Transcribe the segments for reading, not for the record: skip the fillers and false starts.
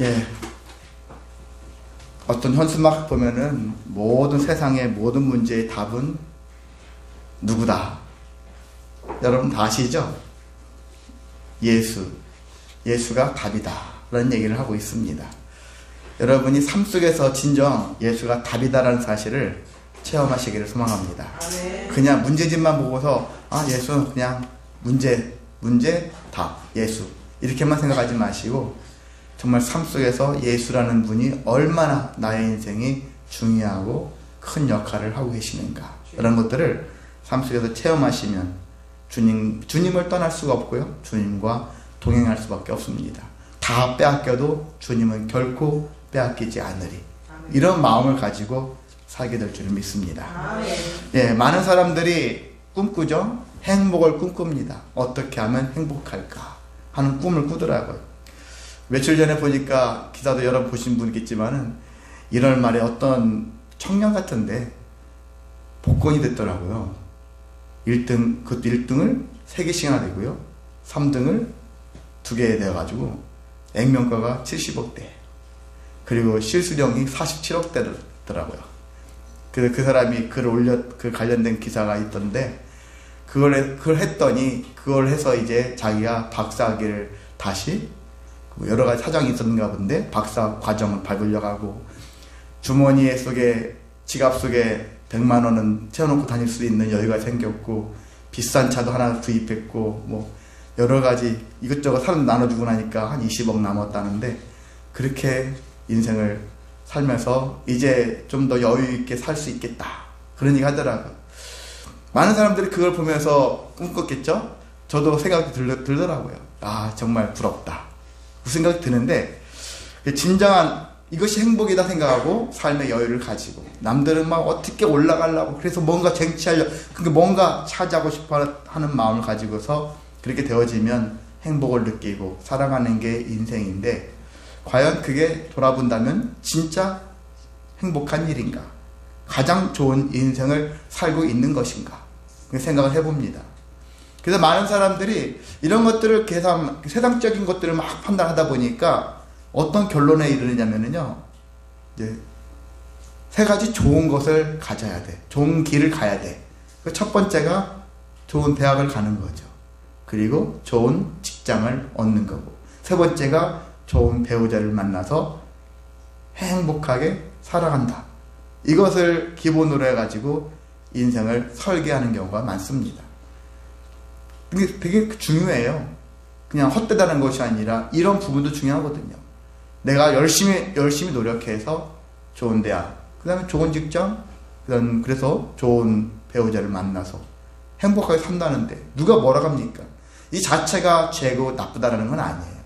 예. 어떤 현수막 보면은 모든 세상의 모든 문제의 답은 누구다? 여러분 다 아시죠? 예수가 답이다 라는 얘기를 하고 있습니다. 여러분이 삶 속에서 진정 예수가 답이다라는 사실을 체험하시기를 소망합니다. 그냥 문제집만 보고서 예수는 그냥 문제, 답, 예수 이렇게만 생각하지 마시고 정말 삶 속에서 예수라는 분이 얼마나 나의 인생이 중요하고 큰 역할을 하고 계시는가 이런 것들을 삶 속에서 체험하시면 주님을 떠날 수가 없고요. 주님과 동행할 수밖에 없습니다. 다 빼앗겨도 주님은 결코 빼앗기지 않으리. 이런 마음을 가지고 살게 될 줄 믿습니다. 예, 많은 사람들이 꿈꾸죠. 행복을 꿈꿉니다. 어떻게 하면 행복할까 하는 꿈을 꾸더라고요. 며칠 전에 보니까 기사도 여러분 보신 분 있겠지만은 1월 말에 어떤 청년 같은데 복권이 됐더라고요. 1등, 그것도 1등을 3개씩이나 되고요. 3등을 2개 되어가지고 액면가가 70억대. 그리고 실수령이 47억대더라고요. 그 사람이 그 관련된 기사가 있던데, 그걸 했더니, 그걸 해서 이제 자기가 박사학위를 다시, 여러 가지 사정이 있었는가 본데, 박사 과정을 밟으려고 하고, 주머니 속에, 지갑 속에 100만 원은 채워놓고 다닐 수 있는 여유가 생겼고, 비싼 차도 하나 구입했고, 여러 가지 이것저것 사람 나눠주고 나니까 한 20억 남았다는데, 그렇게 인생을 살면서 이제 좀 더 여유 있게 살 수 있겠다 그런 얘기 하더라고요. 많은 사람들이 그걸 보면서 꿈꿨겠죠? 저도 생각이 들더라고요. 정말 부럽다 그 생각이 드는데, 진정한 이것이 행복이다 생각하고 삶의 여유를 가지고, 남들은 막 어떻게 올라가려고 그래서 뭔가 쟁취하려고 뭔가 차지하고 싶어 하는 마음을 가지고서 그렇게 되어지면 행복을 느끼고 살아가는 게 인생인데, 과연 그게 돌아본다면 진짜 행복한 일인가? 가장 좋은 인생을 살고 있는 것인가? 생각을 해봅니다. 그래서 많은 사람들이 이런 것들을 세상적인 것들을 막 판단하다 보니까 어떤 결론에 이르느냐면요, 이제 3가지 좋은 것을 가져야 돼. 좋은 길을 가야 돼. 첫 번째가 좋은 대학을 가는 거죠. 그리고 좋은 직장을 얻는 거고, 3번째가 좋은 배우자를 만나서 행복하게 살아간다. 이것을 기본으로 해가지고 인생을 설계하는 경우가 많습니다. 이게 되게 중요해요. 그냥 헛되다는 것이 아니라 이런 부분도 중요하거든요. 내가 열심히 노력해서 좋은 대학, 그 다음에 좋은 직장, 그래서 좋은 배우자를 만나서 행복하게 산다는데 누가 뭐라고 합니까? 이 자체가 죄고 나쁘다라는 건 아니에요.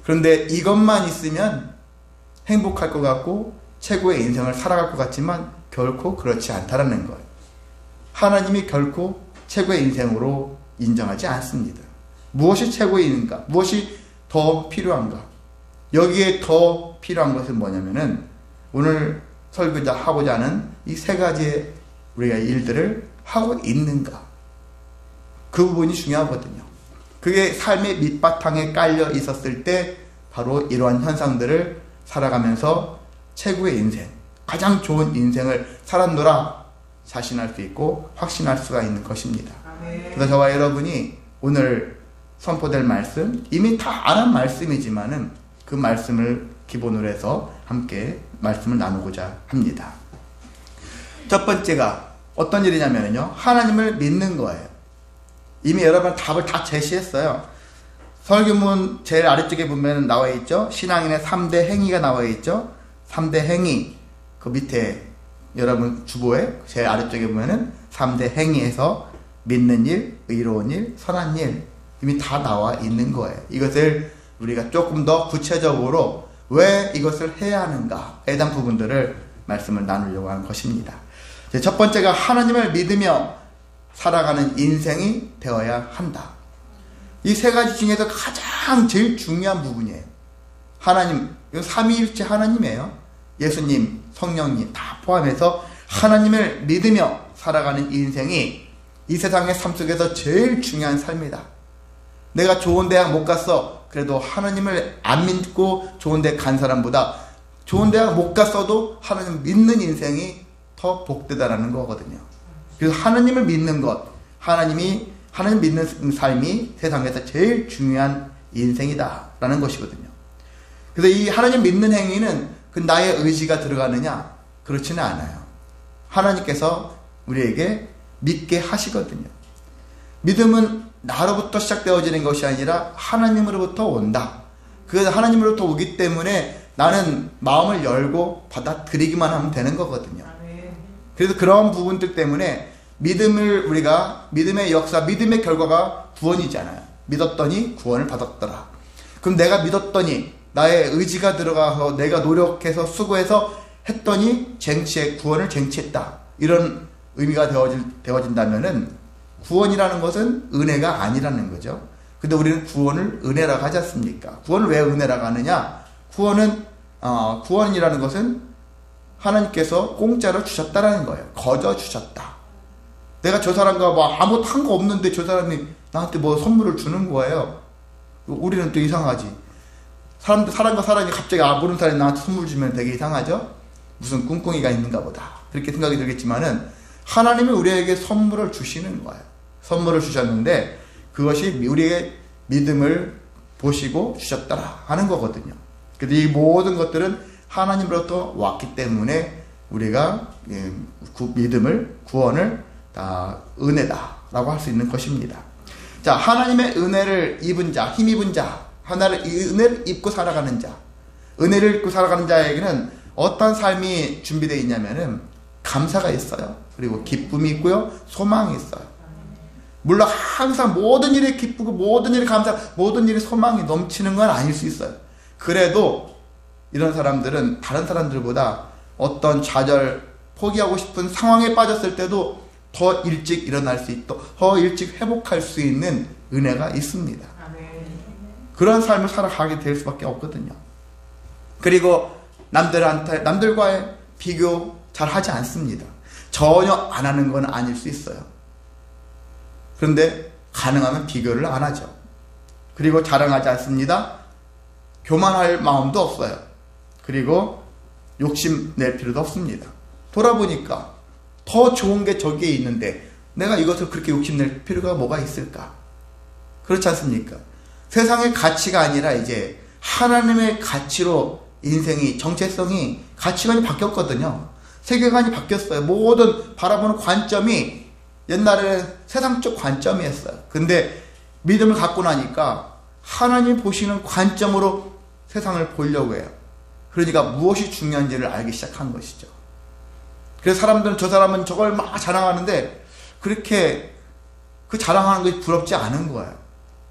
그런데 이것만 있으면 행복할 것 같고 최고의 인생을 살아갈 것 같지만 결코 그렇지 않다라는 거예요. 하나님이 결코 최고의 인생으로 인정하지 않습니다. 무엇이 최고의 인생인가? 무엇이 더 필요한가? 여기에 더 필요한 것은 뭐냐면은 오늘 설교자 하고자 하는 이 3가지의 우리가 일들을 하고 있는가? 그 부분이 중요하거든요. 그게 삶의 밑바탕에 깔려 있었을 때 바로 이러한 현상들을 살아가면서 최고의 인생, 가장 좋은 인생을 살았노라 자신할 수 있고 확신할 수가 있는 것입니다. 그래서 저와 여러분이 오늘 선포될 말씀, 이미 다 아는 말씀이지만은 그 말씀을 기본으로 해서 함께 말씀을 나누고자 합니다. 첫 번째가 어떤 일이냐면요, 하나님을 믿는 거예요. 이미 여러분 답을 다 제시했어요. 설교문 제일 아래쪽에 보면 나와 있죠. 신앙인의 3대 행위가 나와 있죠. 3대 행위, 그 밑에 여러분 주보에 제일 아래쪽에 보면은 3대 행위에서 믿는 일, 의로운 일, 선한 일 이미 다 나와 있는 거예요. 이것을 우리가 조금 더 구체적으로 왜 이것을 해야 하는가에 대한 부분들을 말씀을 나누려고 하는 것입니다. 첫 번째가 하나님을 믿으며 살아가는 인생이 되어야 한다. 이 3가지 중에서 가장 제일 중요한 부분이에요. 하나님, 이건 삼위일체 하나님이에요. 예수님, 성령님 다 포함해서 하나님을 믿으며 살아가는 인생이 이 세상의 삶 속에서 제일 중요한 삶이다. 내가 좋은 대학 못 갔어. 그래도 하나님을 안 믿고 좋은 데 간 사람보다 좋은 데 못 갔어도 하나님 믿는 인생이 더 복되다라는 거거든요. 그래서 하나님을 믿는 것, 하나님 믿는 삶이 세상에서 제일 중요한 인생이다라는 것이거든요. 그래서 이 하나님 믿는 행위는 그 나의 의지가 들어가느냐? 그렇지는 않아요. 하나님께서 우리에게 믿게 하시거든요. 믿음은 나로부터 시작되어지는 것이 아니라 하나님으로부터 온다. 그래서 하나님으로부터 오기 때문에 나는 마음을 열고 받아들이기만 하면 되는 거거든요. 그래서 그런 부분들 때문에 믿음의 역사, 믿음의 결과가 구원이잖아요. 믿었더니 구원을 받았더라. 그럼 내가 믿었더니 나의 의지가 들어가서 내가 노력해서 수고해서 했더니 구원을 쟁취했다. 이런 의미가 되어진다면은 구원이라는 것은 은혜가 아니라는 거죠. 근데 우리는 구원을 은혜라고 하지 않습니까? 구원을 왜 은혜라고 하느냐? 구원이라는 것은 하나님께서 공짜로 주셨다라는 거예요. 거저 주셨다. 내가 저 사람과 뭐 아무것도 한 거 없는데 저 사람이 나한테 뭐 선물을 주는 거예요. 우리는 또 이상하지. 사람과 사람이 갑자기 모르는 사람이 나한테 선물 주면 되게 이상하죠? 무슨 꿍꿍이가 있는가 보다. 그렇게 생각이 들겠지만은 하나님이 우리에게 선물을 주시는 거예요. 선물을 주셨는데 그것이 우리의 믿음을 보시고 주셨더라 하는 거거든요. 그래서 이 모든 것들은 하나님으로부터 왔기 때문에 우리가 믿음을, 구원을 다 은혜다라고 할 수 있는 것입니다. 자, 하나님의 은혜를 입은 자, 힘입은 자, 은혜를 입고 살아가는 자, 은혜를 입고 살아가는 자에게는 어떤 삶이 준비되어 있냐면은 감사가 있어요. 그리고 기쁨이 있고요, 소망이 있어요. 물론 항상 모든 일에 기쁘고 모든 일에 감사, 모든 일에 소망이 넘치는 건 아닐 수 있어요. 그래도 이런 사람들은 다른 사람들보다 어떤 좌절, 포기하고 싶은 상황에 빠졌을 때도 더 일찍 일어날 수 있고 더 일찍 회복할 수 있는 은혜가 있습니다. 그런 삶을 살아가게 될 수밖에 없거든요. 그리고 남들과의 비교 잘 하지 않습니다. 전혀 안 하는 건 아닐 수 있어요. 그런데 가능하면 비교를 안 하죠. 그리고 자랑하지 않습니다. 교만할 마음도 없어요. 그리고 욕심낼 필요도 없습니다. 돌아보니까 더 좋은 게 저기에 있는데 내가 이것을 그렇게 욕심낼 필요가 뭐가 있을까? 그렇지 않습니까? 세상의 가치가 아니라 이제 하나님의 가치로 인생이, 정체성이, 가치관이 바뀌었거든요. 세계관이 바뀌었어요. 모든 바라보는 관점이 옛날에는 세상적 관점이었어요. 근데 믿음을 갖고 나니까 하나님 보시는 관점으로 세상을 보려고 해요. 그러니까 무엇이 중요한지를 알기 시작한 것이죠. 그래서 사람들은 저 사람은 저걸 막 자랑하는데 그렇게 그 자랑하는 것이 부럽지 않은 거예요.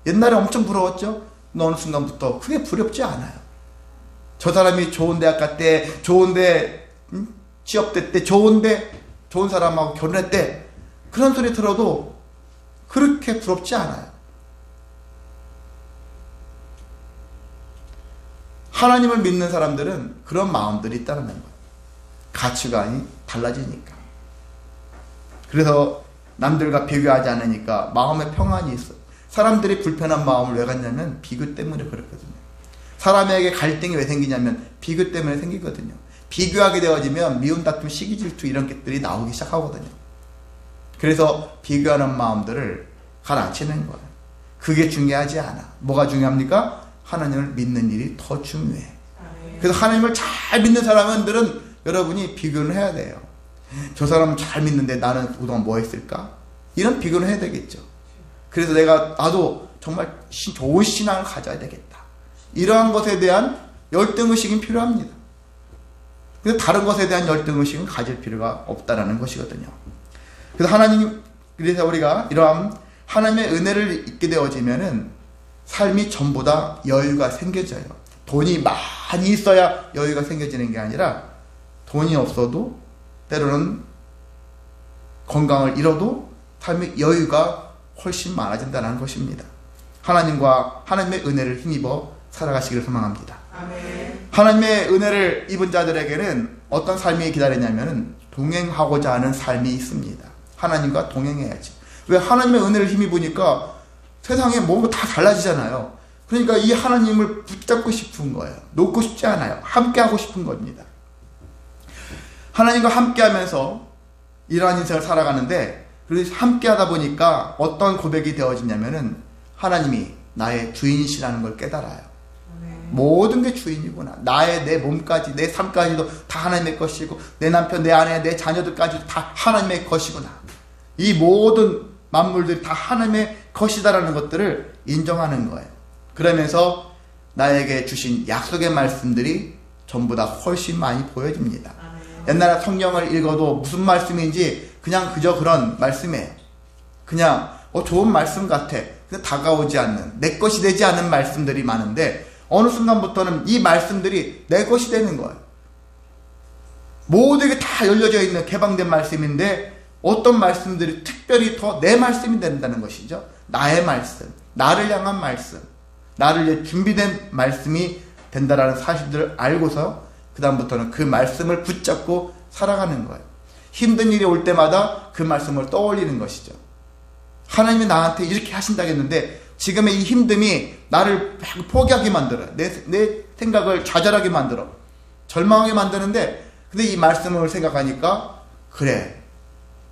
옛날에 엄청 부러웠죠? 어느 순간부터 그게 부럽지 않아요. 저 사람이 좋은 대학 갔대, 좋은데 취업됐대, 좋은 사람하고 결혼했대. 그런 소리 들어도 그렇게 부럽지 않아요. 하나님을 믿는 사람들은 그런 마음들이 있다는 거예요. 가치관이 달라지니까. 그래서 남들과 비교하지 않으니까 마음에 평안이 있어요. 사람들이 불편한 마음을 왜 갖냐면 비교 때문에 그렇거든요. 사람에게 갈등이 왜 생기냐면 비교 때문에 생기거든요. 비교하게 되어지면 미움, 다툼, 시기, 질투 이런 것들이 나오기 시작하거든요. 그래서 비교하는 마음들을 가라앉히는 거예요. 그게 중요하지 않아. 뭐가 중요합니까? 하나님을 믿는 일이 더 중요해. 그래서 하나님을 잘 믿는 사람들은 여러분이 비교를 해야 돼요. 저 사람은 잘 믿는데 나는 그동안 뭐 했을까? 이런 비교를 해야 되겠죠. 그래서 나도 정말 좋은 신앙을 가져야 되겠다. 이러한 것에 대한 열등의식이 필요합니다. 그래서 다른 것에 대한 열등의식은 가질 필요가 없다라는 것이거든요. 그래서 우리가 이러한 하나님의 은혜를 잊게 되어지면은 삶이 전부 다 여유가 생겨져요. 돈이 많이 있어야 여유가 생겨지는 게 아니라 돈이 없어도 때로는 건강을 잃어도 삶의 여유가 훨씬 많아진다는 것입니다. 하나님의 은혜를 힘입어 살아가시기를 소망합니다. 아멘. 하나님의 은혜를 입은 자들에게는 어떤 삶이 기다리냐면 동행하고자 하는 삶이 있습니다. 하나님과 동행해야지. 왜? 하나님의 은혜를 힘입으니까 세상에 뭔가 다 달라지잖아요. 그러니까 이 하나님을 붙잡고 싶은 거예요. 놓고 싶지 않아요. 함께 하고 싶은 겁니다. 하나님과 함께 하면서 이러한 인생을 살아가는데, 그래서 함께 하다 보니까 어떤 고백이 되어지냐면은 하나님이 나의 주인이시라는 걸 깨달아요. 모든 게 주인이구나. 내 몸까지, 내 삶까지도 다 하나님의 것이고, 내 남편, 내 아내, 내 자녀들까지도 다 하나님의 것이구나. 이 모든 만물들이 다 하나님의 것이다라는 것들을 인정하는 거예요. 그러면서 나에게 주신 약속의 말씀들이 전부 다 훨씬 많이 보여집니다. 옛날에 성경을 읽어도 무슨 말씀인지 그냥 그저 그런 말씀이에요. 그냥 좋은 말씀 같아. 그냥 다가오지 않는, 내 것이 되지 않은 말씀들이 많은데, 어느 순간부터는 이 말씀들이 내 것이 되는 거예요. 모두에게 다 열려져 있는 개방된 말씀인데, 어떤 말씀들이 특별히 더 내 말씀이 된다는 것이죠. 나의 말씀, 나를 향한 말씀, 나를 위해 준비된 말씀이 된다라는 사실들을 알고서 그 다음부터는 그 말씀을 붙잡고 살아가는 거예요. 힘든 일이 올 때마다 그 말씀을 떠올리는 것이죠. 하나님이 나한테 이렇게 하신다겠는데 지금의 이 힘듦이 나를 포기하게 만들어요. 내 생각을 좌절하게 만들어. 절망하게 만드는데, 근데 이 말씀을 생각하니까, 그래,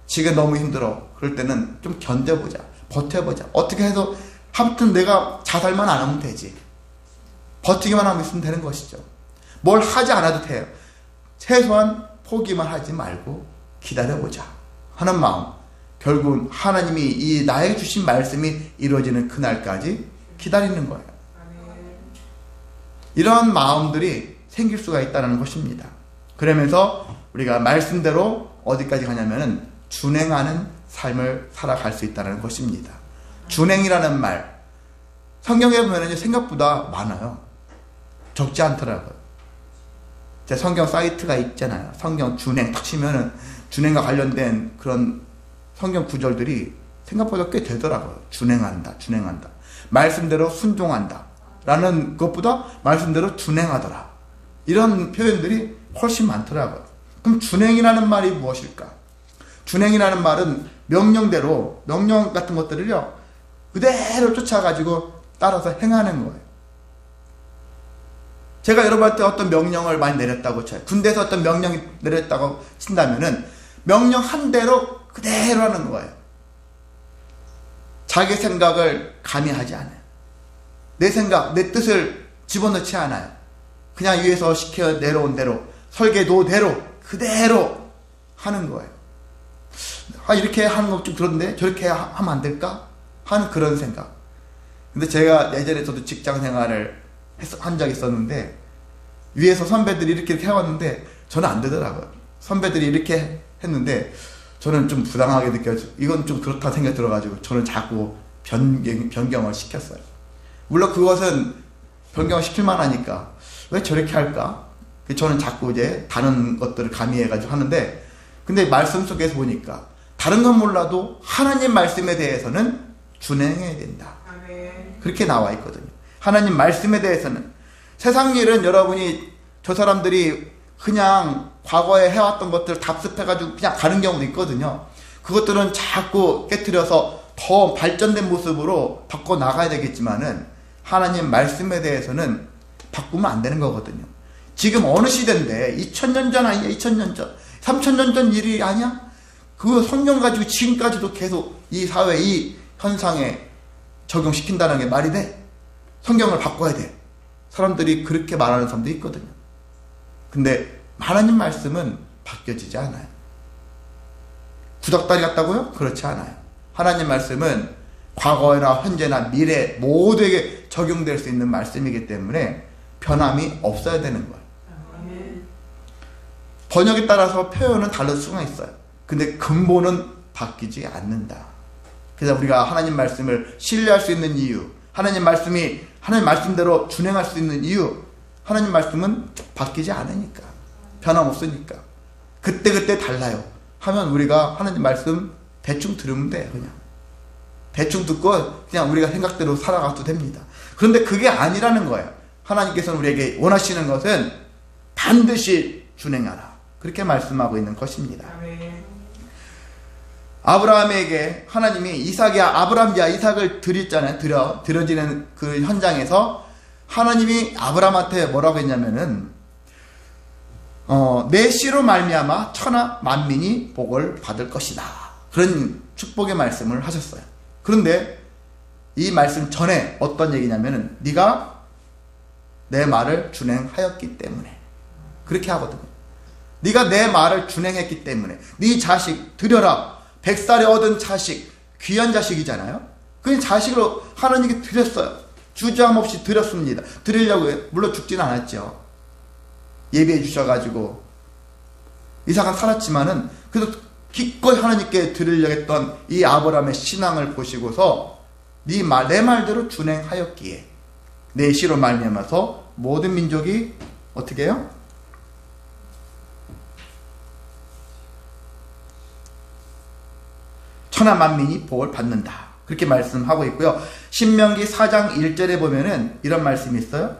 지금 너무 힘들어. 그럴 때는 좀 견뎌보자. 버텨보자. 어떻게 해서 아무튼 내가 자살만 안 하면 되지. 버티기만 하면 있으면 되는 것이죠. 뭘 하지 않아도 돼요. 최소한 포기만 하지 말고 기다려보자 하는 마음. 결국은 하나님이 나에게 주신 말씀이 이루어지는 그날까지 기다리는 거예요. 이러한 마음들이 생길 수가 있다는 것입니다. 그러면서 우리가 말씀대로 어디까지 가냐면은 준행하는 삶을 살아갈 수 있다는 것입니다. 준행이라는 말, 성경에 보면 생각보다 많아요. 적지 않더라고요. 제 성경 사이트가 있잖아요. 성경 준행 탁 치면은 준행과 관련된 그런 성경 구절들이 생각보다 꽤 되더라고요. 준행한다. 말씀대로 순종한다. 라는 것보다 말씀대로 준행하더라. 이런 표현들이 훨씬 많더라고요. 그럼 준행이라는 말이 무엇일까? 준행이라는 말은 명령 같은 것들을요, 그대로 쫓아가지고 따라서 행하는 거예요. 제가 여러분한테 어떤 명령을 많이 내렸다고 쳐요. 군대에서 어떤 명령이 내렸다고 친다면은 명령한 대로 그대로 하는 거예요. 자기 생각을 가미하지 않아요. 내 생각, 내 뜻을 집어넣지 않아요. 그냥 위에서 시켜 내려온 대로, 설계도대로 그대로 하는 거예요. 이렇게 하는 거 좀 그런데 저렇게 하면 안 될까? 하는 그런 생각. 근데 제가 예전에 저도 직장 생활을 한 적이 있었는데, 위에서 선배들이 이렇게 해왔는데 저는 안 되더라고요. 선배들이 이렇게 했는데 저는 좀 부당하게 느껴져. 이건 좀 그렇다 생각이 들어가지고 저는 자꾸 변경을 시켰어요. 물론 그것은 변경을 시킬만 하니까 왜 저렇게 할까? 저는 자꾸 이제 다른 것들을 가미해가지고 하는데, 근데 말씀 속에서 보니까 다른 건 몰라도 하나님 말씀에 대해서는 준행해야 된다. 그렇게 나와 있거든요. 하나님 말씀에 대해서는. 세상 일은 여러분이, 저 사람들이 그냥 과거에 해왔던 것들을 답습해가지고 그냥 가는 경우도 있거든요. 그것들은 자꾸 깨트려서 더 발전된 모습으로 바꿔 나가야 되겠지만은 하나님 말씀에 대해서는 바꾸면 안 되는 거거든요. 지금 어느 시대인데 2000년 전 아니야? 2000년 전 3000년 전 일이 아니야? 그 성경 가지고 지금까지도 계속 이 사회, 이 현상에 적용시킨다는 게 말이 돼? 성경을 바꿔야 돼. 사람들이 그렇게 말하는 사람도 있거든요. 근데 하나님 말씀은 바뀌어지지 않아요. 구닥다리 같다고요? 그렇지 않아요. 하나님 말씀은 과거나 현재나 미래 모두에게 적용될 수 있는 말씀이기 때문에 변함이 없어야 되는 거예요. 번역에 따라서 표현은 다를 수가 있어요. 근데 근본은 바뀌지 않는다. 그래서 우리가 하나님 말씀을 신뢰할 수 있는 이유, 하나님 말씀이 하나님 말씀대로 준행할 수 있는 이유, 하나님 말씀은 바뀌지 않으니까, 변함없으니까. 그때그때 달라요 하면 우리가 하나님 말씀 대충 들으면 돼요. 그냥 대충 듣고 그냥 우리가 생각대로 살아가도 됩니다. 그런데 그게 아니라는 거예요. 하나님께서는 우리에게 원하시는 것은 반드시 준행하라, 그렇게 말씀하고 있는 것입니다. 아브라함에게 하나님이 아브라함야 이삭을 드렸잖아요. 드려지는 그 현장에서 하나님이 아브라함한테 뭐라고 했냐면은 내 씨로 말미암아 천하 만민이 복을 받을 것이다. 그런 축복의 말씀을 하셨어요. 그런데 이 말씀 전에 어떤 얘기냐면은 네가 내 말을 준행하였기 때문에 그렇게 하거든요. 네가 내 말을 준행했기 때문에 네 자식 드려라. 100살에 얻은 자식, 귀한 자식이잖아요. 그 자식을 하나님께 드렸어요. 주저함 없이 드렸습니다. 드리려고 물론 죽지는 않았죠. 예비해 주셔가지고 이삭은 살았지만은 그래도 기꺼이 하나님께 드리려고 했던 이 아브라함의 신앙을 보시고서 내 말대로 준행하였기에 내 씨로 말미암아서 모든 민족이 어떻게 해요? 천하 만민이 복을 받는다. 그렇게 말씀하고 있고요. 신명기 4장 1절에 보면은 이런 말씀이 있어요.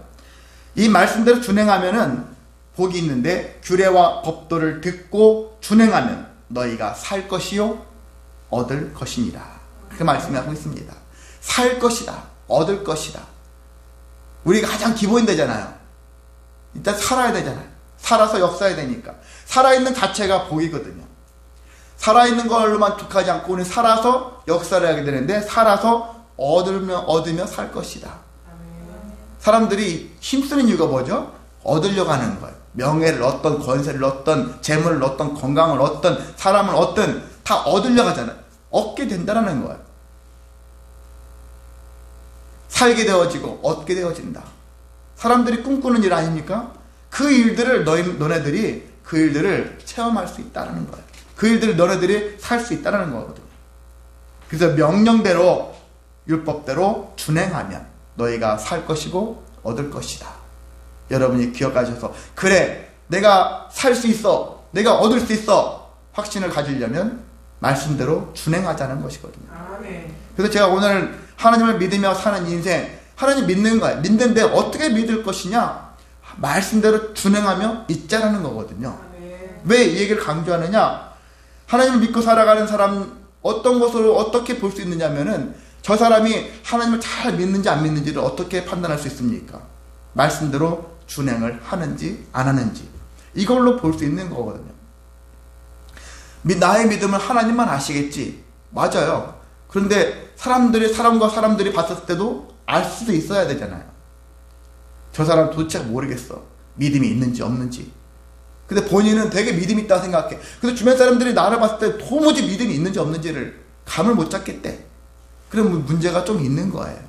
이 말씀대로 준행하면은 복이 있는데 규례와 법도를 듣고 준행하면 너희가 살 것이요 얻을 것이니라. 그렇게 말씀하고 있습니다. 살 것이다. 얻을 것이다. 우리가 가장 기본이 되잖아요. 일단 살아야 되잖아요. 살아서 역사해야 되니까. 살아있는 자체가 복이거든요. 살아있는 걸로만 족하지 않고 우리는 살아서 역사를 하게 되는데 살아서 얻으며 살 것이다. 사람들이 힘쓰는 이유가 뭐죠? 얻으려고 하는 거예요. 명예를 얻던 권세를 얻던 재물을 얻던 건강을 얻던 사람을 얻던 다 얻으려고 하잖아요. 얻게 된다는 거예요. 살게 되어지고 얻게 되어진다. 사람들이 꿈꾸는 일 아닙니까? 그 일들을 너네들이 그 일들을 체험할 수 있다는 거예요. 그 일들을 너네들이 살 수 있다는 거거든요. 그래서 명령대로 율법대로 준행하면 너희가 살 것이고 얻을 것이다. 여러분이 기억하셔서 그래 내가 살 수 있어 내가 얻을 수 있어 확신을 가지려면 말씀대로 준행하자는 것이거든요. 그래서 제가 오늘 하나님을 믿으며 사는 인생 하나님 믿는 거예요. 믿는데 어떻게 믿을 것이냐? 말씀대로 준행하며 믿자라는 거거든요. 왜 이 얘기를 강조하느냐? 하나님을 믿고 살아가는 사람 어떤 것으로 어떻게 볼 수 있느냐면은 저 사람이 하나님을 잘 믿는지 안 믿는지를 어떻게 판단할 수 있습니까? 말씀대로 준행을 하는지 안 하는지 이걸로 볼 수 있는 거거든요. 나의 믿음을 하나님만 아시겠지. 맞아요. 그런데 사람과 사람들이 봤을 때도 알 수도 있어야 되잖아요. 저 사람 도대체 모르겠어. 믿음이 있는지 없는지. 근데 본인은 되게 믿음이 있다고 생각해. 근데 주변 사람들이 나를 봤을 때 도무지 믿음이 있는지 없는지를 감을 못 잡겠대. 그럼 문제가 좀 있는 거예요.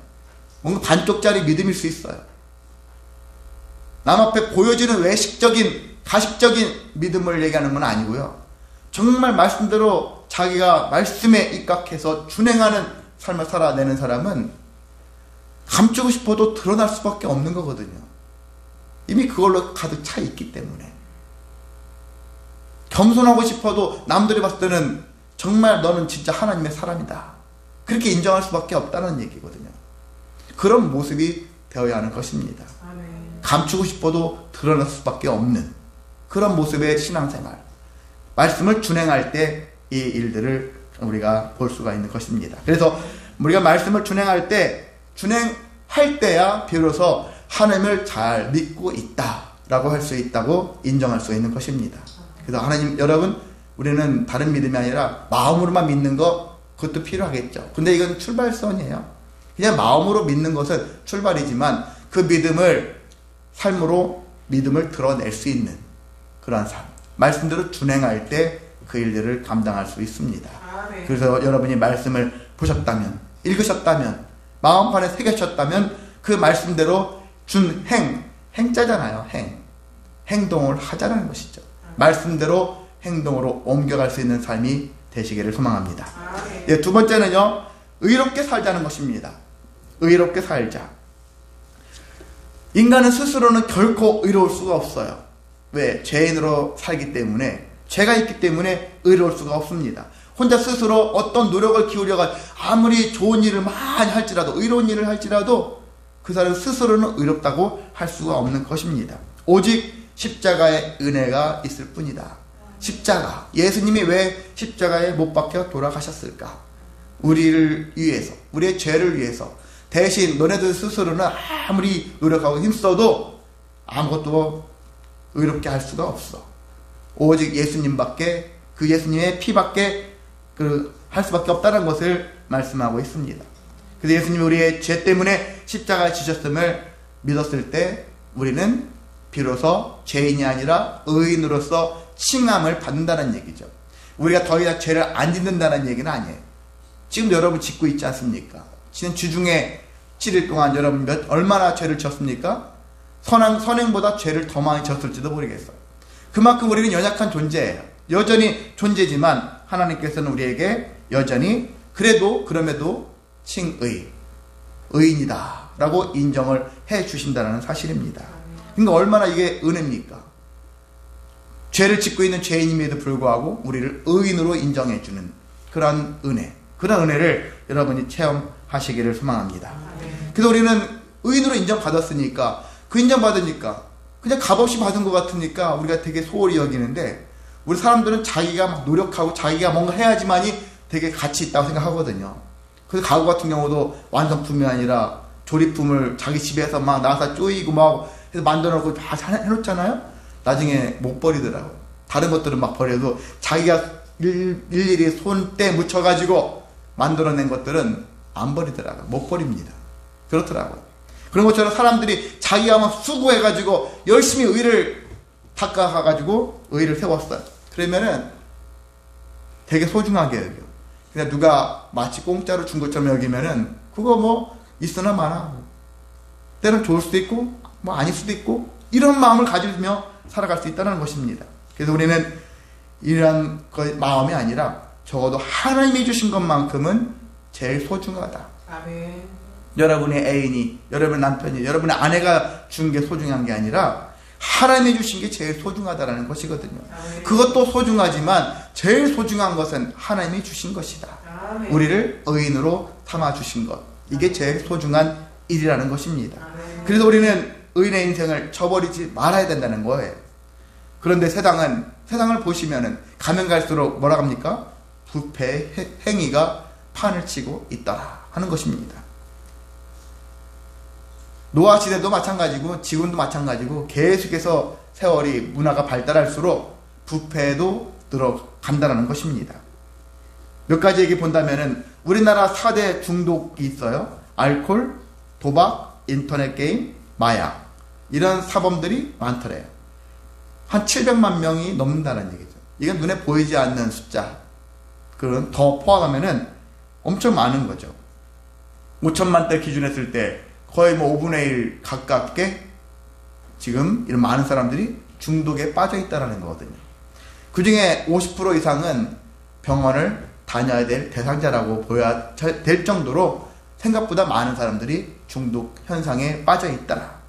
뭔가 반쪽짜리 믿음일 수 있어요. 남 앞에 보여지는 외식적인 가식적인 믿음을 얘기하는 건 아니고요. 정말 말씀대로 자기가 말씀에 입각해서 준행하는 삶을 살아내는 사람은 감추고 싶어도 드러날 수밖에 없는 거거든요. 이미 그걸로 가득 차 있기 때문에. 겸손하고 싶어도 남들이 봤을 때는 정말 너는 진짜 하나님의 사람이다. 그렇게 인정할 수밖에 없다는 얘기거든요. 그런 모습이 되어야 하는 것입니다. 감추고 싶어도 드러날 수밖에 없는 그런 모습의 신앙생활. 말씀을 준행할 때 이 일들을 우리가 볼 수가 있는 것입니다. 그래서 우리가 말씀을 준행할 때야 비로소 하나님을 잘 믿고 있다라고 할 수 있다고 인정할 수 있는 것입니다. 그래서 하나님 여러분 우리는 다른 믿음이 아니라 마음으로만 믿는 거 그것도 필요하겠죠. 근데 이건 출발선이에요. 그냥 마음으로 믿는 것은 출발이지만 그 믿음을 삶으로 믿음을 드러낼 수 있는 그러한 삶. 말씀대로 준행할 때 그 일들을 감당할 수 있습니다. 그래서 여러분이 말씀을 보셨다면 읽으셨다면 마음판에 새겨셨다면 그 말씀대로 행자잖아요. 행동을 하자는 것이죠. 말씀대로 행동으로 옮겨갈 수 있는 삶이 되시기를 소망합니다. 예, 두 번째는요. 의롭게 살자는 것입니다. 의롭게 살자. 인간은 스스로는 결코 의로울 수가 없어요. 왜? 죄인으로 살기 때문에 죄가 있기 때문에 의로울 수가 없습니다. 혼자 스스로 어떤 노력을 기울여가 아무리 좋은 일을 많이 할지라도 의로운 일을 할지라도 그 사람 스스로는 의롭다고 할 수가 없는 것입니다. 오직 십자가의 은혜가 있을 뿐이다. 십자가. 예수님이 왜 십자가에 못 박혀 돌아가셨을까? 우리를 위해서, 우리의 죄를 위해서. 대신 너네들 스스로는 아무리 노력하고 힘써도 아무것도 의롭게 할 수가 없어. 오직 예수님밖에, 그 예수님의 피밖에 할 수밖에 없다는 것을 말씀하고 있습니다. 그래서 예수님이 우리의 죄 때문에 십자가에 지셨음을 믿었을 때 우리는 비로소 죄인이 아니라 의인으로서 칭함을 받는다는 얘기죠. 우리가 더 이상 죄를 안 짓는다는 얘기는 아니에요. 지금 여러분 짓고 있지 않습니까? 지난 주중에 7일 동안 여러분 얼마나 죄를 졌습니까? 선행보다 죄를 더 많이 졌을지도 모르겠어요. 그만큼 우리는 연약한 존재예요. 여전히 존재지만 하나님께서는 우리에게 여전히 그럼에도 의인이다 라고 인정을 해 주신다는 사실입니다. 그러니까 얼마나 이게 은혜입니까? 죄를 짓고 있는 죄인임에도 불구하고 우리를 의인으로 인정해 주는 그런 은혜를 여러분이 체험하시기를 소망합니다. 그래서 우리는 의인으로 인정받았으니까, 그 인정받으니까 그냥 값없이 받은 것 같으니까 우리가 되게 소홀히 여기는데, 우리 사람들은 자기가 막 노력하고 자기가 뭔가 해야지만이 되게 가치 있다고 생각하거든요. 그래서 가구 같은 경우도 완성품이 아니라 조립품을 자기 집에서 막 나와서 쪼이고 막 해서 만들어 놓고 다 해놓잖아요. 나중에 못 버리더라고요. 다른 것들은 막 버려도 자기가 일일이 손때 묻혀가지고 만들어낸 것들은 안 버리더라고요. 못 버립니다. 그렇더라고요. 그런 것처럼 사람들이 자기가 막 수고해가지고 열심히 의를 닦아가지고 의를 세웠어요. 그러면은 되게 소중하게 여겨. 그냥 누가 마치 공짜로 준 것처럼 여기면은 그거 뭐 있으나 마나, 때는 좋을 수도 있고 뭐 아닐 수도 있고, 이런 마음을 가지며 살아갈 수 있다는 것입니다. 그래서 우리는 이런 마음이 아니라 적어도 하나님이 주신 것만큼은 제일 소중하다. 아멘. 여러분의 애인이, 여러분의 남편이, 여러분의 아내가 준 게 소중한 게 아니라 하나님이 주신 게 제일 소중하다라는 것이거든요. 아멘. 그것도 소중하지만 제일 소중한 것은 하나님이 주신 것이다. 아멘. 우리를 의인으로 삼아 주신 것, 이게 제일 소중한 일이라는 것입니다. 아멘. 그래서 우리는 의인의 인생을 저버리지 말아야 된다는 거예요. 그런데 세상을 보시면은 가면 갈수록 뭐라 합니까? 부패 행위가 판을 치고 있더라 하는 것입니다. 노아 시대도 마찬가지고 지금도 마찬가지고 계속해서 세월이 문화가 발달할수록 부패도 들어간다는 것입니다. 몇 가지 얘기 본다면은 우리나라 4대 중독이 있어요. 알코올, 도박, 인터넷 게임, 마약, 이런 사범들이 많더래요. 한 700만 명이 넘는다는 얘기죠. 이건 눈에 보이지 않는 숫자. 그런 더 포함하면은 엄청 많은 거죠. 5천만 대 기준했을 때 거의 뭐 5분의 1 가깝게 지금 이런 많은 사람들이 중독에 빠져 있다는 거거든요. 그 중에 50% 이상은 병원을 다녀야 될 대상자라고 보여야 될 정도로 생각보다 많은 사람들이 중독 현상에 빠져 있더라.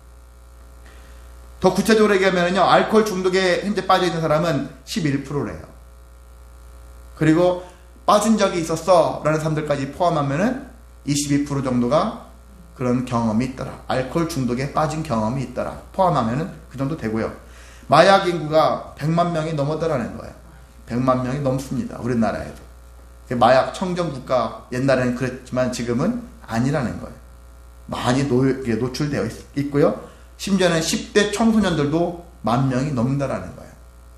더 구체적으로 얘기하면요, 알코올 중독에 현재 빠져 있는 사람은 11%래요. 그리고 빠진 적이 있었어 라는 사람들까지 포함하면은 22% 정도가 그런 경험이 있더라. 알코올 중독에 빠진 경험이 있더라. 포함하면은 그 정도 되고요. 마약 인구가 100만 명이 넘어더라는 거예요. 100만 명이 넘습니다. 우리나라에도. 마약 청정 국가, 옛날에는 그랬지만 지금은 아니라는 거예요. 많이 노출되어 있고요. 심지어는 10대 청소년들도 10,000명이 넘는다라는 거예요.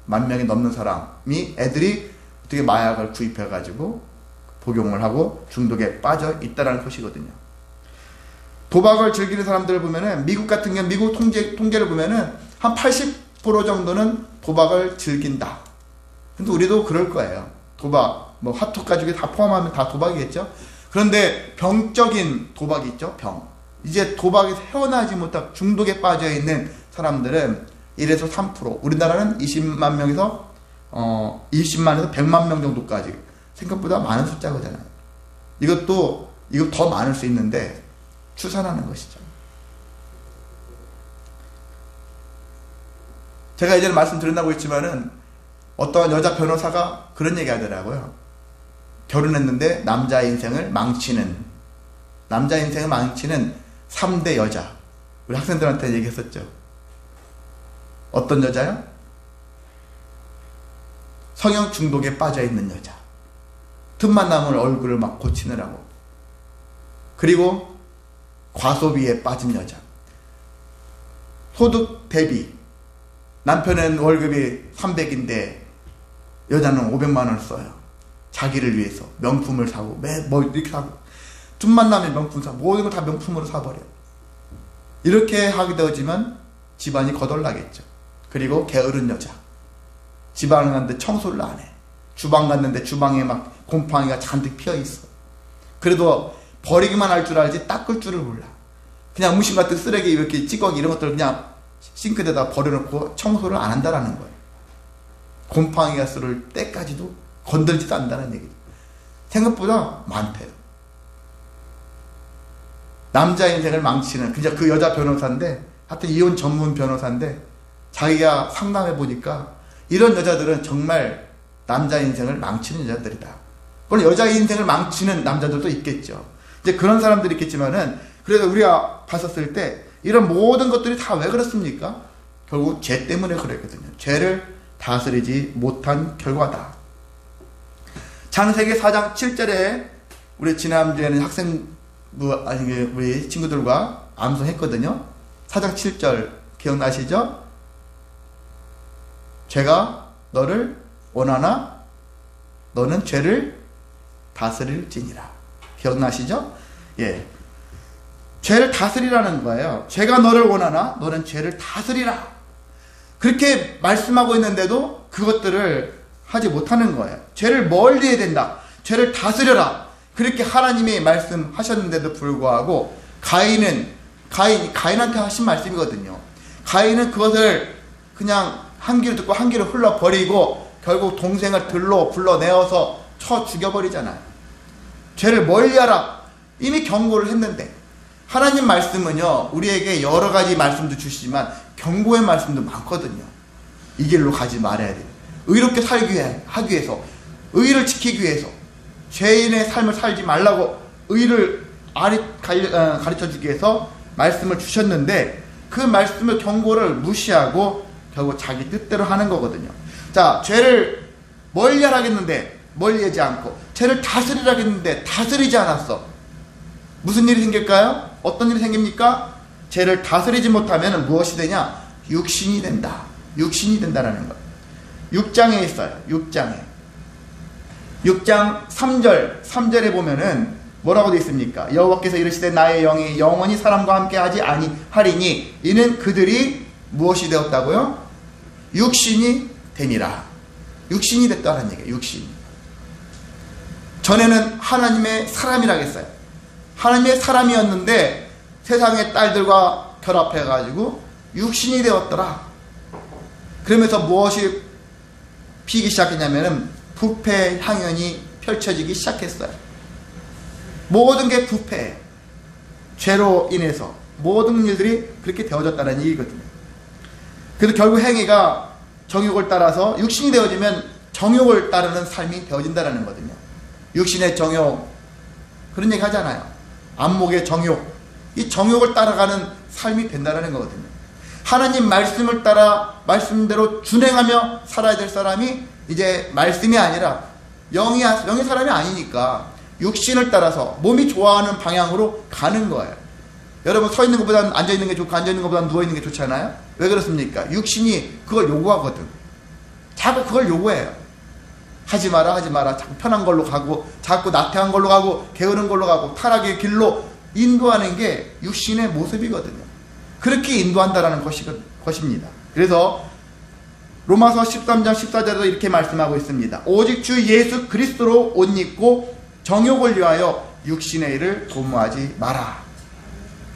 10,000명이 넘는 사람이, 애들이 어떻게 마약을 구입해가지고 복용을 하고 중독에 빠져 있다라는 것이거든요. 도박을 즐기는 사람들을 보면은, 미국 같은 경우, 미국 통계를 보면은 한 80% 정도는 도박을 즐긴다. 근데 우리도 그럴 거예요. 도박, 뭐 핫토까지 다 포함하면 다 도박이겠죠? 그런데 병적인 도박이 있죠, 병. 이제 도박에서 헤어나지 못하고 중독에 빠져 있는 사람들은 1에서 3%, 우리나라는 20만 명에서 20만에서 100만 명 정도까지, 생각보다 많은 숫자거든요. 이거 더 많을 수 있는데 추산하는 것이죠. 제가 예전에 말씀드린다고 했지만은 어떤 여자 변호사가 그런 얘기 하더라고요. 결혼했는데 남자 인생을 망치는 3대 여자. 우리 학생들한테 얘기했었죠. 어떤 여자요? 성형 중독에 빠져있는 여자, 틈만 나면 얼굴을 막 고치느라고, 그리고 과소비에 빠진 여자, 소득 대비 남편은 월급이 300인데 여자는 500만 원을 써요. 자기를 위해서 명품을 사고 뭐 이렇게 사고, 틈만 나면 명품 사고 모든 걸 다 명품으로 사버려. 이렇게 하게 되어지면 집안이 거덜나겠죠. 그리고 게으른 여자, 집안을 갔는데 청소를 안 해. 주방 갔는데 주방에 막 곰팡이가 잔뜩 피어있어. 그래도 버리기만 할 줄 알지 닦을 줄을 몰라. 그냥 음식 같은 쓰레기, 이렇게 찌꺼기 이런 것들을 그냥 싱크대에다 버려놓고 청소를 안 한다라는 거예요. 곰팡이가 쓸 때까지도 건들지도 않는다는 얘기죠. 생각보다 많대요. 남자 인생을 망치는, 그냥 그 여자 변호사인데, 하여튼 이혼 전문 변호사인데, 자기가 상담해 보니까 이런 여자들은 정말 남자 인생을 망치는 여자들이다. 물론 여자 인생을 망치는 남자들도 있겠죠. 이제 그런 사람들이 있겠지만은, 그래서 우리가 봤었을 때 이런 모든 것들이 다 왜 그렇습니까? 결국 죄 때문에 그랬거든요. 죄를 다스리지 못한 결과다. 창세기 4장 7절에 우리 지난주에는 학생부, 우리 친구들과 암송했거든요. 4장 7절 기억나시죠? 죄가 너를 원하나 너는 죄를 다스릴지니라. 기억나시죠? 예. 죄를 다스리라는 거예요. 죄가 너를 원하나 너는 죄를 다스리라. 그렇게 말씀하고 있는데도 그것들을 하지 못하는 거예요. 죄를 멀리 해야 된다. 죄를 다스려라. 그렇게 하나님이 말씀하셨는데도 불구하고 가인한테 하신 말씀이거든요. 가인은 그것을 그냥 한 귀로 듣고 한 귀로 흘러버리고 결국 동생을 들로 불러내어서 쳐 죽여버리잖아요. 죄를 멀리하라. 이미 경고를 했는데, 하나님 말씀은요, 우리에게 여러 가지 말씀도 주시지만 경고의 말씀도 많거든요. 이 길로 가지 말아야 돼요. 의롭게 하기 위해서, 의를 지키기 위해서, 죄인의 삶을 살지 말라고 의를 가르쳐주기 위해서 말씀을 주셨는데, 그 말씀의 경고를 무시하고 결국 자기 뜻대로 하는 거거든요. 자, 죄를 멀리하라겠는데 멀리하지 않고, 죄를 다스리라겠는데 다스리지 않았어. 무슨 일이 생길까요? 어떤 일이 생깁니까? 죄를 다스리지 못하면 무엇이 되냐? 육신이 된다. 육신이 된다라는 것. 6장에 있어요. 6장 3절에 보면은 뭐라고 되어 있습니까? 여호와께서 이르시되 나의 영이 영원히 사람과 함께 하지 아니하리니 이는 그들이 무엇이 되었다고요? 육신이 되니라. 육신이 됐다는 얘기예요. 육신. 전에는 하나님의 사람이라 했어요. 하나님의 사람이었는데 세상의 딸들과 결합해가지고 육신이 되었더라. 그러면서 무엇이 피기 시작했냐면은 부패 향연이 펼쳐지기 시작했어요. 모든 게 부패, 죄로 인해서 모든 일들이 그렇게 되어졌다는 얘기거든요. 그래서 결국 행위가 정욕을 따라서 육신이 되어지면 정욕을 따르는 삶이 되어진다는 거거든요. 육신의 정욕, 그런 얘기 하잖아요. 안목의 정욕, 이 정욕을 따라가는 삶이 된다는 거거든요. 하나님 말씀을 따라 말씀대로 준행하며 살아야 될 사람이 이제 말씀이 아니라 영의 사람이 아니니까 육신을 따라서 몸이 좋아하는 방향으로 가는 거예요. 여러분, 서 있는 것보다는 앉아 있는 게 좋고 앉아 있는 것보다는 누워 있는 게 좋잖아요. 왜 그렇습니까? 육신이 그걸 요구하거든. 자꾸 그걸 요구해요. 하지 마라, 하지 마라. 자꾸 편한 걸로 가고, 자꾸 나태한 걸로 가고, 게으른 걸로 가고, 타락의 길로 인도하는 게 육신의 모습이거든요. 그렇게 인도한다라는 것입니다. 그래서 로마서 13장 14절에도 이렇게 말씀하고 있습니다. 오직 주 예수 그리스도로 옷 입고 정욕을 위하여 육신의 일을 도모하지 마라.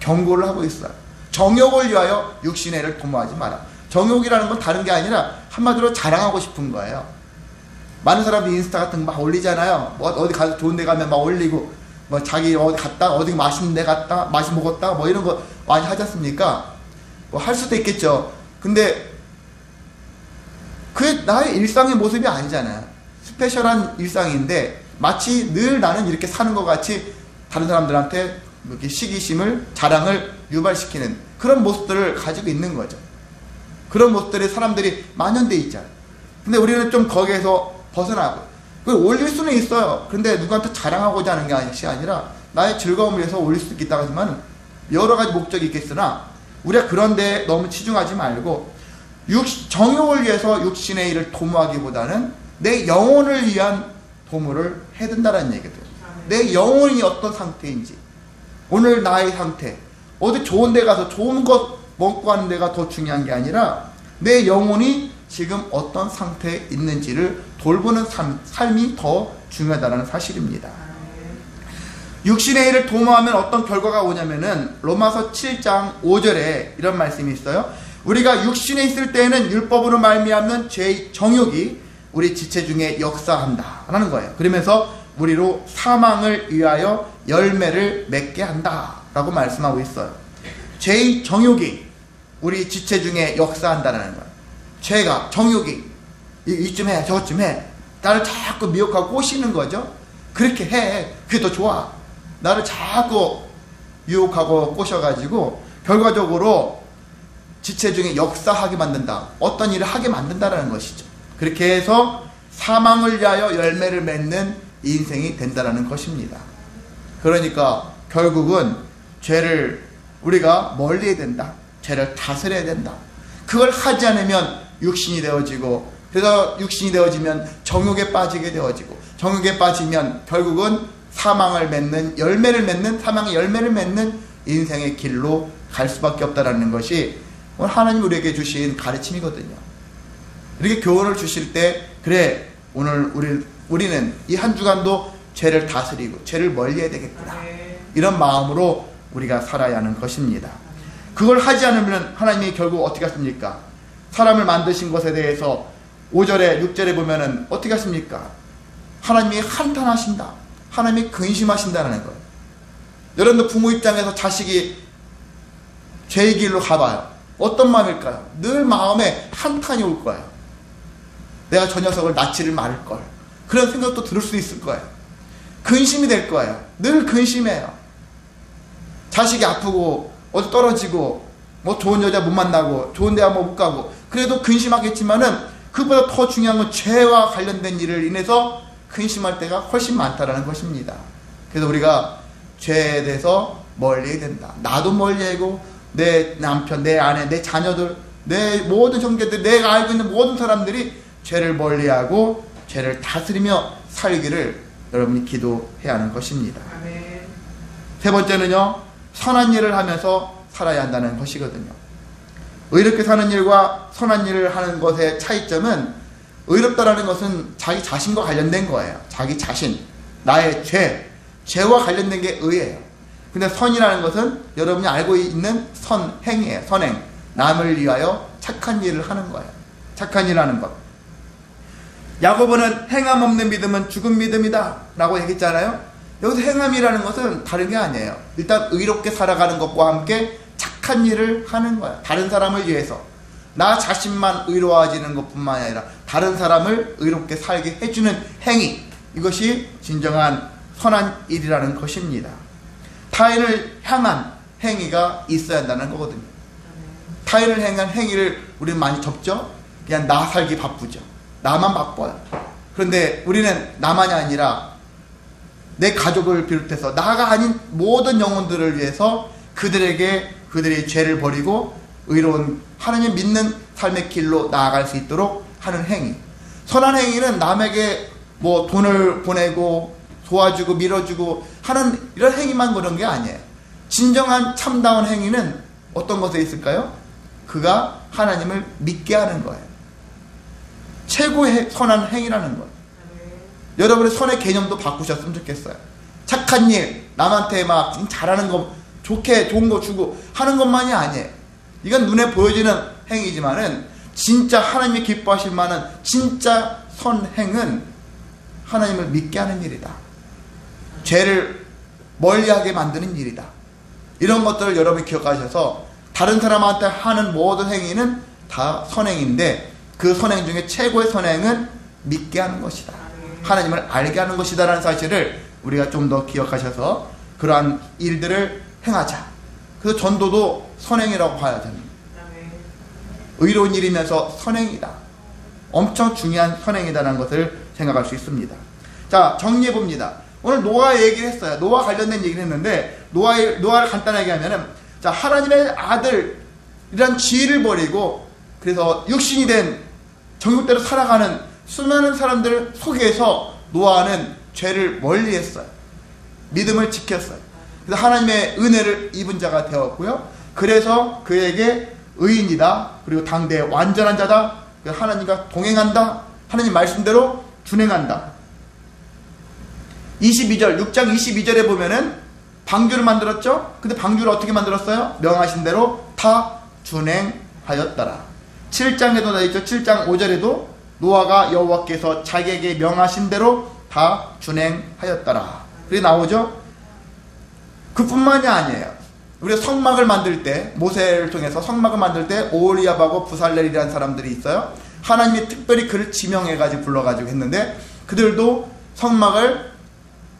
경고를 하고 있어요. 정욕을 위하여 육신의 일을 도모하지 마라. 정욕이라는 건 다른 게 아니라 한마디로 자랑하고 싶은 거예요. 많은 사람들이 인스타 같은 거 막 올리잖아요. 뭐 어디 가서 좋은 데 가면 막 올리고, 뭐 자기 어디 갔다, 어디 맛있는 데 갔다, 맛이 먹었다, 뭐 이런 거 많이 하지 않습니까? 뭐 할 수도 있겠죠. 근데 그게 나의 일상의 모습이 아니잖아요. 스페셜한 일상인데 마치 늘 나는 이렇게 사는 것 같이 다른 사람들한테 이렇게 시기심을, 자랑을 유발시키는 그런 모습들을 가지고 있는 거죠. 그런 모습들이 사람들이 만연돼 있잖아요. 근데 우리는 좀 거기에서 벗어나고. 그걸 올릴 수는 있어요. 그런데 누구한테 자랑하고자 하는 것이 아니라 나의 즐거움을 위해서 올릴 수 있다고 하지만 여러 가지 목적이 있겠으나 우리가 그런 데 너무 치중하지 말고 정욕을 위해서 육신의 일을 도모하기보다는 내 영혼을 위한 도모를 해야 된다는 얘기들. 내 영혼이 어떤 상태인지, 오늘 나의 상태, 어디 좋은 데 가서 좋은 것 먹고 하는 데가 더 중요한 게 아니라 내 영혼이 지금 어떤 상태에 있는지를 돌보는 삶이 더 중요하다는 사실입니다. 육신의 일을 도모하면 어떤 결과가 오냐면은 로마서 7장 5절에 이런 말씀이 있어요. 우리가 육신에 있을 때에는 율법으로 말미암는 죄의 정욕이 우리 지체 중에 역사한다 라는 거예요. 그러면서 우리로 사망을 위하여 열매를 맺게 한다 라고 말씀하고 있어요. 죄의 정욕이 우리 지체 중에 역사한다는 거예요. 죄가, 정욕이 이쯤 해 저쯤 해 나를 자꾸 미혹하고 꼬시는 거죠. 그렇게 해, 그게 더 좋아. 나를 자꾸 유혹하고 꼬셔가지고 결과적으로 지체 중에 역사하게 만든다, 어떤 일을 하게 만든다는 것이죠. 그렇게 해서 사망을 위하여 열매를 맺는 인생이 된다는 것입니다. 그러니까 결국은 죄를 우리가 멀리해야 된다. 죄를 다스려야 된다. 그걸 하지 않으면 육신이 되어지고, 그래서 육신이 되어지면 정욕에 빠지게 되어지고, 정욕에 빠지면 결국은 사망을 맺는, 열매를 맺는, 사망의 열매를 맺는 인생의 길로 갈 수밖에 없다는 것이 오늘 하나님 우리에게 주신 가르침이거든요. 이렇게 교훈을 주실 때, 그래 오늘 우리는 이 한 주간도 죄를 다스리고 죄를 멀리해야 되겠구나, 이런 마음으로 우리가 살아야 하는 것입니다. 그걸 하지 않으면 하나님이 결국 어떻게 하십니까? 사람을 만드신 것에 대해서 5절에 6절에 보면은 어떻게 하십니까? 하나님이 한탄하신다, 하나님이 근심하신다는 거예요. 여러분도 부모 입장에서 자식이 죄의 길로 가봐요. 어떤 마음일까요? 늘 마음에 한탄이 올 거예요. 내가 저 녀석을 낯지를 말걸, 그런 생각도 들을 수 있을 거예요. 근심이 될 거예요. 늘 근심해요. 자식이 아프고 어디 떨어지고 뭐 좋은 여자 못 만나고 좋은 데 한번 못 가고 그래도 근심하겠지만은 그보다 더 중요한 건 죄와 관련된 일을 인해서 근심할 때가 훨씬 많다라는 것입니다. 그래서 우리가 죄에 대해서 멀리해야 된다. 나도 멀리하고 내 남편, 내 아내, 내 자녀들, 내 모든 형제들, 내가 알고 있는 모든 사람들이 죄를 멀리하고 죄를 다스리며 살기를 여러분이 기도해야 하는 것입니다. 아멘. 세 번째는요, 선한 일을 하면서 살아야 한다는 것이거든요. 의롭게 사는 일과 선한 일을 하는 것의 차이점은, 의롭다라는 것은 자기 자신과 관련된 거예요. 자기 자신, 나의 죄와 관련된 게 의예요. 근데 선이라는 것은 여러분이 알고 있는 선행이에요. 선행, 남을 위하여 착한 일을 하는 거예요. 착한 일을 하는 것. 야고보는 행함 없는 믿음은 죽은 믿음이다 라고 얘기했잖아요. 여기서 행함이라는 것은 다른 게 아니에요. 일단 의롭게 살아가는 것과 함께 착한 일을 하는 거야. 다른 사람을 위해서. 나 자신만 의로워지는 것뿐만 아니라 다른 사람을 의롭게 살게 해주는 행위, 이것이 진정한 선한 일이라는 것입니다. 타인을 향한 행위가 있어야 한다는 거거든요. 타인을 향한 행위를 우리는 많이 접죠. 그냥 나 살기 바쁘죠. 나만 바빠요. 그런데 우리는 나만이 아니라 내 가족을 비롯해서 나가 아닌 모든 영혼들을 위해서 그들의 죄를 버리고 의로운 하나님 믿는 삶의 길로 나아갈 수 있도록 하는 행위. 선한 행위는 남에게 뭐 돈을 보내고 도와주고 밀어주고 하는 이런 행위만 그런 게 아니에요. 진정한 참다운 행위는 어떤 것에 있을까요? 그가 하나님을 믿게 하는 거예요. 최고의 선한 행위라는 거예요. 여러분의 선의 개념도 바꾸셨으면 좋겠어요. 착한 일, 남한테 막 잘하는 거, 좋은 거 주고 하는 것만이 아니에요. 이건 눈에 보여지는 행위지만은 진짜 하나님이 기뻐하실 만한 진짜 선행은 하나님을 믿게 하는 일이다. 죄를 멀리하게 만드는 일이다. 이런 것들을 여러분이 기억하셔서 다른 사람한테 하는 모든 행위는 다 선행인데 그 선행 중에 최고의 선행은 믿게 하는 것이다. 하나님을 알게 하는 것이다 라는 사실을 우리가 좀 더 기억하셔서 그러한 일들을 행하자. 그래서 전도도 선행이라고 봐야 됩니다. 의로운 일이면서 선행이다. 엄청 중요한 선행이다라는 것을 생각할 수 있습니다. 자, 정리해 봅니다. 오늘 노아 얘기를 했어요. 노아 관련된 얘기를 했는데 노아를 간단하게 하면은, 자, 하나님의 아들이란 지위를 버리고 그래서 육신이 된 정욕대로 살아가는 수많은 사람들 속에서 노아는 죄를 멀리했어요. 믿음을 지켰어요. 그래서 하나님의 은혜를 입은 자가 되었고요. 그래서 그에게 의인이다, 그리고 당대의 완전한 자다, 하나님과 동행한다, 하나님 말씀대로 준행한다. 22절, 6장 22절에 보면은 방주를 만들었죠. 근데 방주를 어떻게 만들었어요? 명하신 대로 다 준행하였더라. 7장에도 나 있죠. 7장 5절에도 노아가 여호와께서 자기에게 명하신 대로 다 준행하였더라. 그게 나오죠. 그뿐만이 아니에요. 우리가 성막을 만들 때, 모세를 통해서 성막을 만들 때 오홀리압하고 부살렐이라는 사람들이 있어요. 하나님이 특별히 그를 지명해가지고 불러가지고 했는데, 그들도 성막을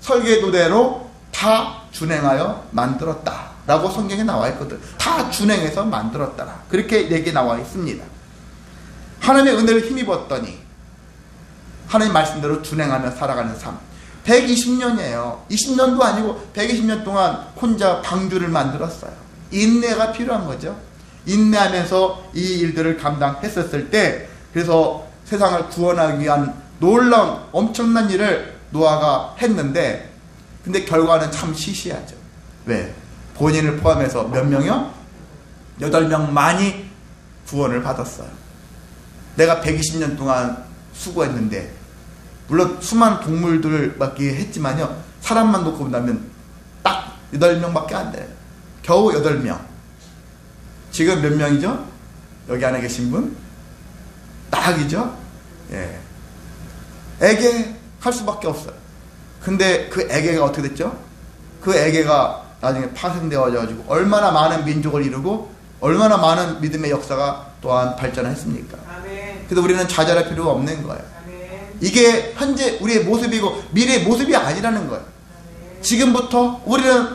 설계도대로 다 준행하여 만들었다 라고 성경에 나와 있거든. 다 준행해서 만들었다라, 그렇게 얘기 나와 있습니다. 하나님의 은혜를 힘입었더니 하나님 말씀대로 준행하며 살아가는 삶. 120년이에요. 20년도 아니고 120년 동안 혼자 방주를 만들었어요. 인내가 필요한 거죠. 인내하면서 이 일들을 감당했었을 때, 그래서 세상을 구원하기 위한 놀라운 엄청난 일을 노아가 했는데, 근데 결과는 참 시시하죠. 왜? 본인을 포함해서 몇 명이요? 8명만이 구원을 받았어요. 내가 120년 동안 수고했는데, 물론 수많은 동물들을 맡게 했지만요, 사람만 놓고 본다면 딱 8명밖에 안 돼요. 겨우 8명. 지금 몇 명이죠? 여기 안에 계신 분? 딱이죠? 예. 애계할 수밖에 없어요. 근데 그 애계가 어떻게 됐죠? 그 애계가 나중에 파생되어져가지고 얼마나 많은 민족을 이루고 얼마나 많은 믿음의 역사가 또한 발전했습니까? 아멘. 그래서 우리는 좌절할 필요가 없는 거예요. 아멘. 이게 현재 우리의 모습이고 미래의 모습이 아니라는 거예요. 아멘. 지금부터 우리는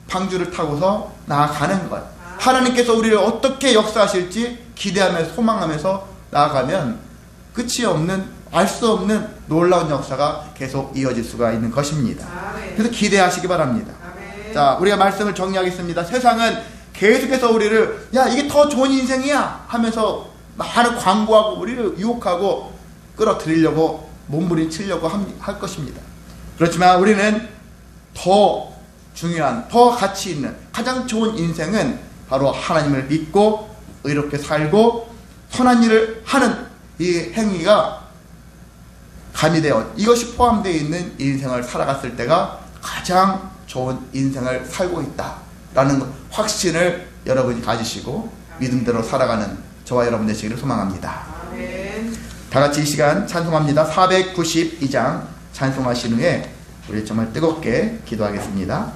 방주를 타고서 나아가는 거예요. 아멘. 하나님께서 우리를 어떻게 역사하실지 기대하면서 소망하면서 나아가면 끝이 없는, 알 수 없는 놀라운 역사가 계속 이어질 수가 있는 것입니다. 아멘. 그래서 기대하시기 바랍니다. 아멘. 자, 우리가 말씀을 정리하겠습니다. 세상은 계속해서 우리를, 야, 이게 더 좋은 인생이야 하면서 많은 광고하고 우리를 유혹하고 끌어들이려고 몸부림치려고 할 것입니다. 그렇지만 우리는 더 중요한, 더 가치 있는, 가장 좋은 인생은 바로 하나님을 믿고 의롭게 살고 선한 일을 하는 이 행위가 가미되어 이것이 포함되어 있는 인생을 살아갔을 때가 가장 좋은 인생을 살고 있다라는 확신을 여러분이 가지시고 믿음대로 살아가는 저와 여러분 되시기를 소망합니다. 아멘. 다 같이 이 시간 찬송합니다. 492장 찬송하신 후에 우리 정말 뜨겁게 기도하겠습니다.